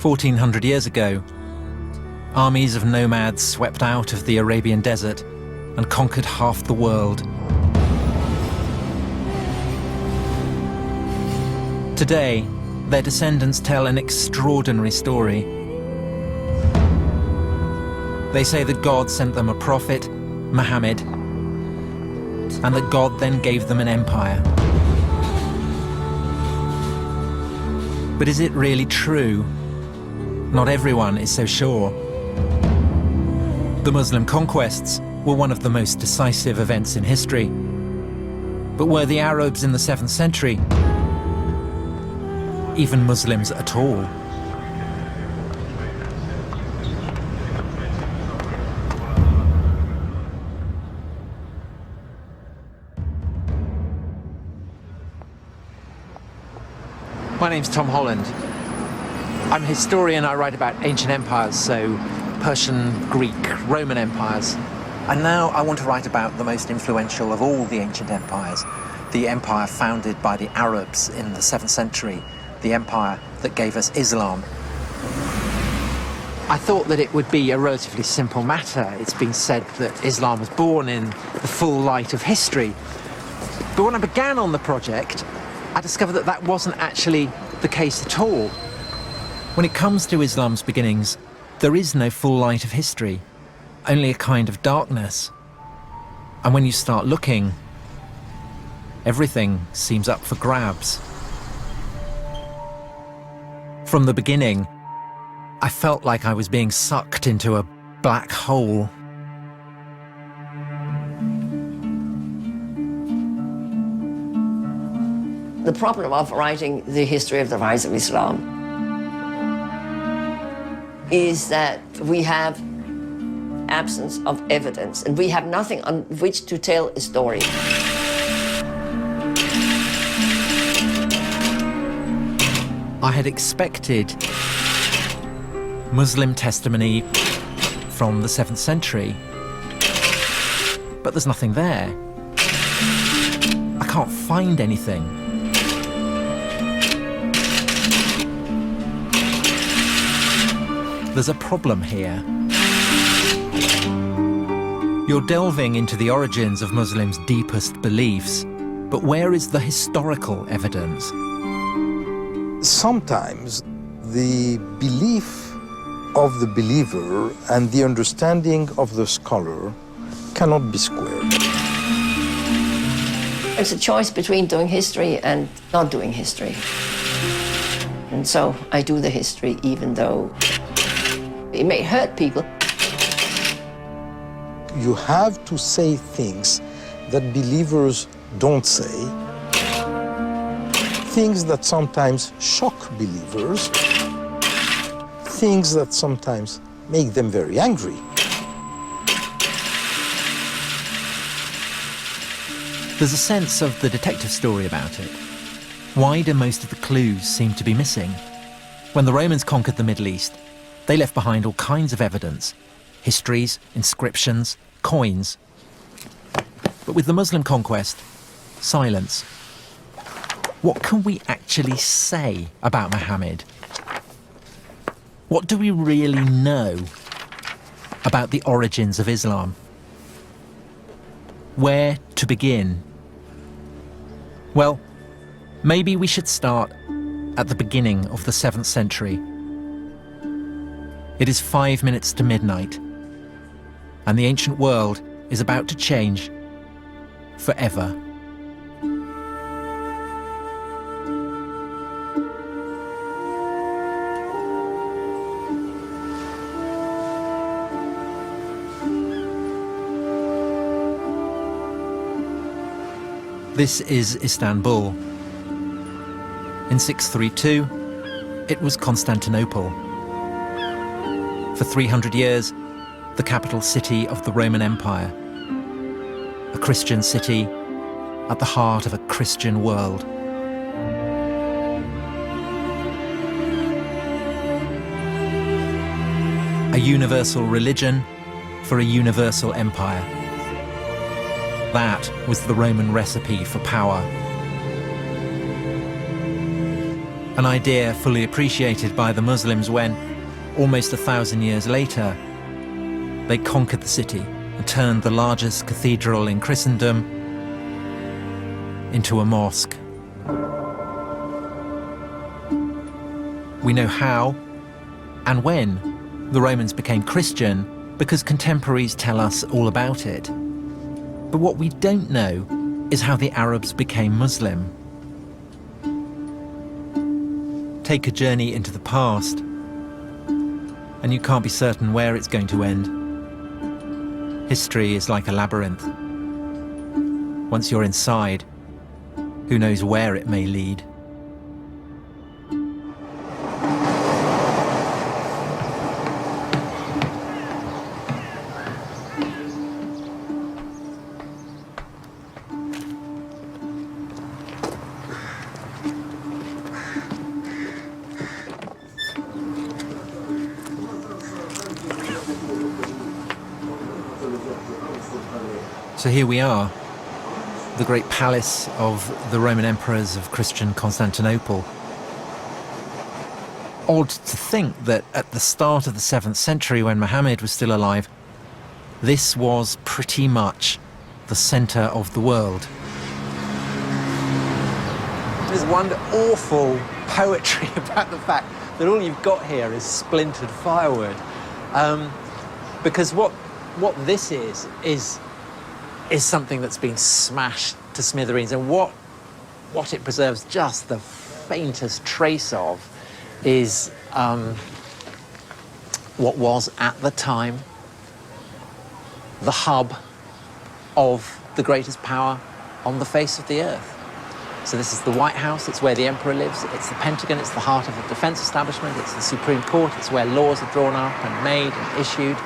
1400 years ago, armies of nomads swept out of the Arabian desert and conquered half the world. Today, their descendants tell an extraordinary story. They say that God sent them a prophet, Muhammad, and that God then gave them an empire. But is it really true? Not everyone is so sure. The Muslim conquests were one of the most decisive events in history. But were the Arabs in the 7th century even Muslims at all? My name's Tom Holland. I'm a historian. I write about ancient empires, so Persian, Greek, Roman empires. And now I want to write about the most influential of all the ancient empires, the empire founded by the Arabs in the 7th century, the empire that gave us Islam. I thought that it would be a relatively simple matter. It's been said that Islam was born in the full light of history. But when I began on the project, I discovered that that wasn't actually the case at all. When it comes to Islam's beginnings, there is no full light of history, only a kind of darkness. And when you start looking, everything seems up for grabs. From the beginning, I felt like I was being sucked into a black hole. The problem of writing the history of the rise of Islam is that we have absence of evidence and we have nothing on which to tell a story. I had expected Muslim testimony from the 7th century, but there's nothing there. I can't find anything. There's a problem here. You're delving into the origins of Muslims' deepest beliefs, but where is the historical evidence? Sometimes the belief of the believer and the understanding of the scholar cannot be squared. It's a choice between doing history and not doing history. And so I do the history even though it may hurt people. You have to say things that believers don't say, things that sometimes shock believers, things that sometimes make them very angry. There's a sense of the detective story about it. Why do most of the clues seem to be missing? When the Romans conquered the Middle East, they left behind all kinds of evidence, histories, inscriptions, coins. But with the Muslim conquest, silence. What can we actually say about Muhammad? What do we really know about the origins of Islam? Where to begin? Well, maybe we should start at the beginning of the 7th century. It is 5 minutes to midnight, and the ancient world is about to change forever. This is Istanbul. In 632, it was Constantinople. For 300 years, the capital city of the Roman Empire. A Christian city at the heart of a Christian world. A universal religion for a universal empire. That was the Roman recipe for power. an idea fully appreciated by the Muslims when, almost 1,000 years later, they conquered the city and turned the largest cathedral in Christendom into a mosque. We know how and when the Romans became Christian because contemporaries tell us all about it. But what we don't know is how the Arabs became Muslim. Take a journey into the past, and you can't be certain where it's going to end. History is like a labyrinth. Once you're inside, who knows where it may lead? So here we are, the great palace of the Roman emperors of Christian Constantinople. Odd to think that at the start of the 7th century, when Muhammad was still alive, this was pretty much the centre of the world. There's one awful poetry about the fact that all you've got here is splintered firewood. Because what this is something that's been smashed to smithereens, and what it preserves just the faintest trace of is what was at the time the hub of the greatest power on the face of the earth. So this is the White House, it's where the emperor lives, it's the Pentagon, it's the heart of the defense establishment, it's the Supreme Court, it's where laws are drawn up and made and issued,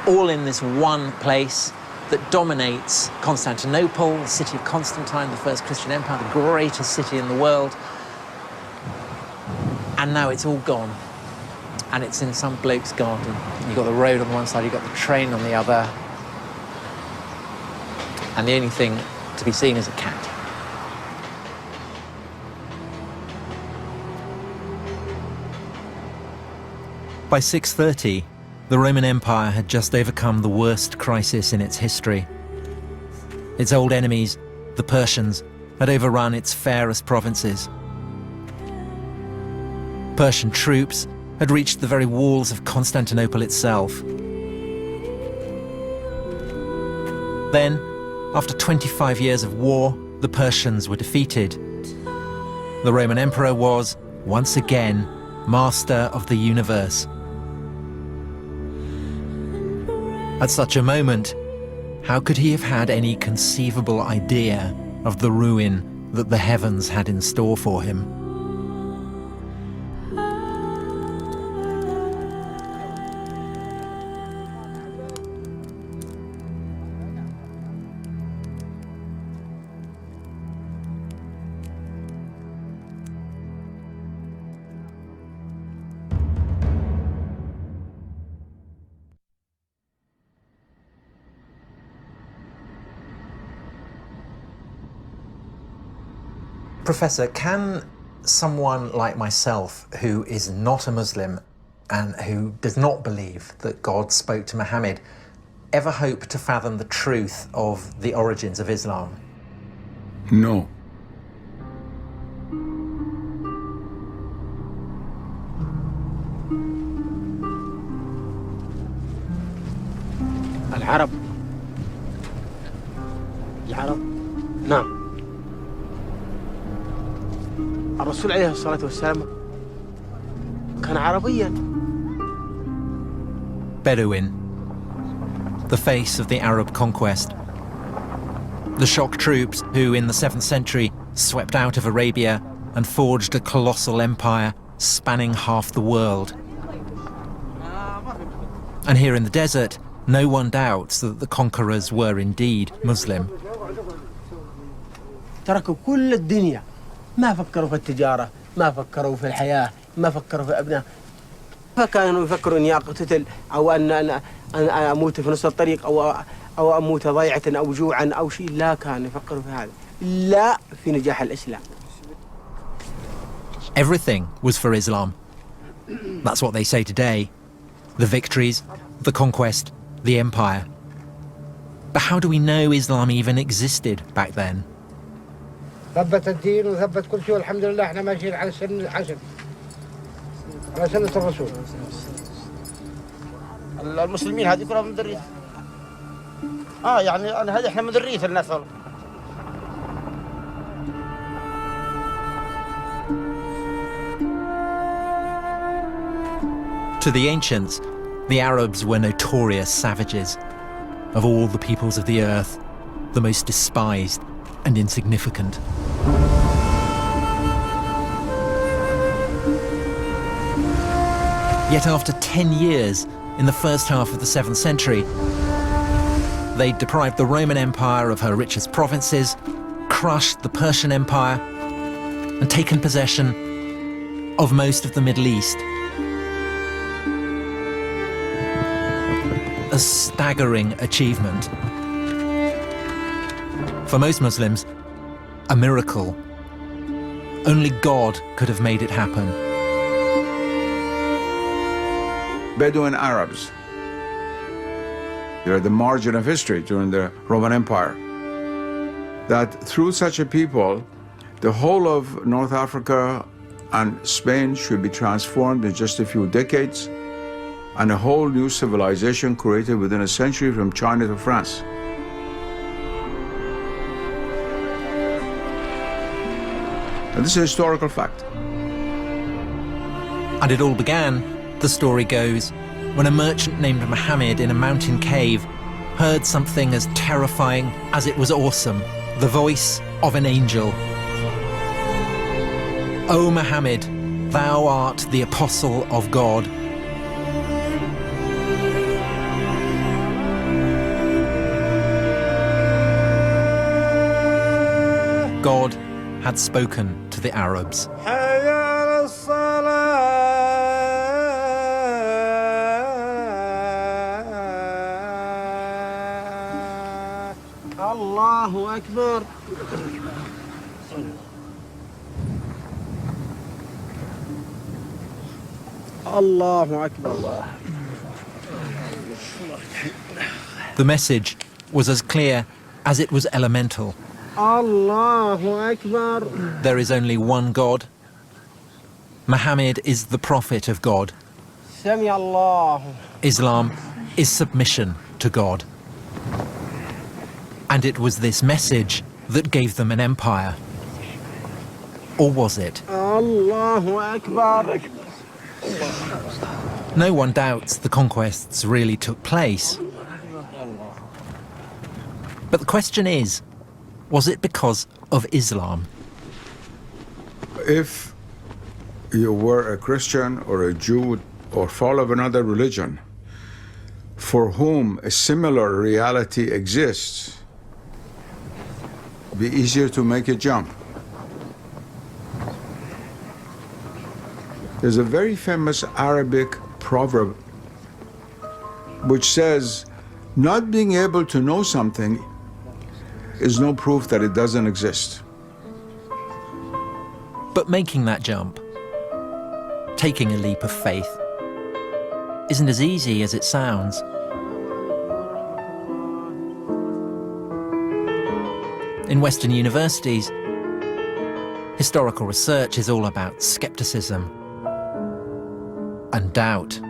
all in this one place that dominates Constantinople, the city of Constantine, the first Christian empire, the greatest city in the world. And now it's all gone. And it's in some bloke's garden. You've got the road on one side, you've got the train on the other. And the only thing to be seen is a cat. By 630, the Roman Empire had just overcome the worst crisis in its history. Its old enemies, the Persians, had overrun its fairest provinces. Persian troops had reached the very walls of Constantinople itself. Then, after 25 years of war, the Persians were defeated. The Roman Emperor was, once again, master of the universe. At such a moment, how could he have had any conceivable idea of the ruin that the heavens had in store for him? Professor, can someone like myself who is not a Muslim and who does not believe that God spoke to Muhammad ever hope to fathom the truth of the origins of Islam? No. العرب نعم الرسول عليه الصلاة والسلام كان عربيا. Bedouin, the face of the Arab conquest. The shock troops who, in the 7th century, swept out of Arabia and forged a colossal empire spanning half the world. And here in the desert, no one doubts that the conquerors were indeed Muslim. تركوا كل الدنيا، ما فكروا في التجارة، ما فكروا في الحياة، ما فكروا في أبناء، فكانوا يفكروا إني أقتتل أو أن أموت في نص الطريق أو أموت ضيعة أو جوعا أو شيء. لا كانوا يفكروا في هذا، لا في نجاح الإسلام. Everything was for Islam. That's what they say today. The victories, the conquest, the empire. But how do we know Islam even existed back then? ثبت الدين وثبت كل شيء والحمد لله احنا ماشيين على سنة الرسول. المسلمين هذه كلها من ذرية. يعني هذه احنا من ذرية الناس والله. To the ancients, the Arabs were notorious savages. Of all the peoples of the earth, the most despised and insignificant. Yet after 10 years, in the first half of the 7th century, they deprived the Roman Empire of her richest provinces, crushed the Persian Empire, and taken possession of most of the Middle East. A staggering achievement. For most Muslims, a miracle. Only God could have made it happen. Bedouin Arabs. They're the margin of history during the Roman Empire. That through such a people, the whole of North Africa and Spain should be transformed in just a few decades, and a whole new civilization created within a century from China to France. And this is a historical fact. And it all began, the story goes, when a merchant named Muhammad in a mountain cave heard something as terrifying as it was awesome, the voice of an angel. O Muhammad, thou art the apostle of God. God had spoken to the Arabs. الله أكبر. الله أكبر. The message was as clear as it was elemental. الله أكبر. There is only one God. Muhammad is the prophet of God. سمع الله. Islam is submission to God. And it was this message that gave them an empire. Or was it? الله أكبر. No one doubts the conquests really took place. But the question is, was it because of Islam? If you were a Christian or a Jew or follow of another religion for whom a similar reality exists, it'd be easier to make a jump. There's a very famous Arabic proverb which says, not being able to know something is no proof that it doesn't exist. But making that jump, taking a leap of faith, isn't as easy as it sounds. In Western universities, historical research is all about skepticism and doubt.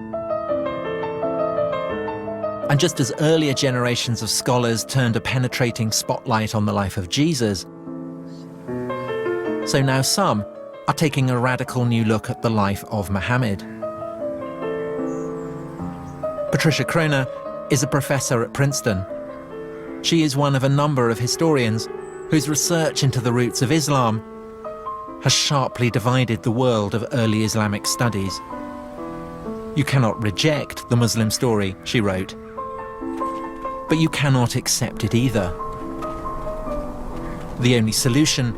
And just as earlier generations of scholars turned a penetrating spotlight on the life of Jesus, so now some are taking a radical new look at the life of Muhammad. Patricia Kroner is a professor at Princeton. She is one of a number of historians whose research into the roots of Islam has sharply divided the world of early Islamic studies. You cannot reject the Muslim story, she wrote, but you cannot accept it either. The only solution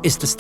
is to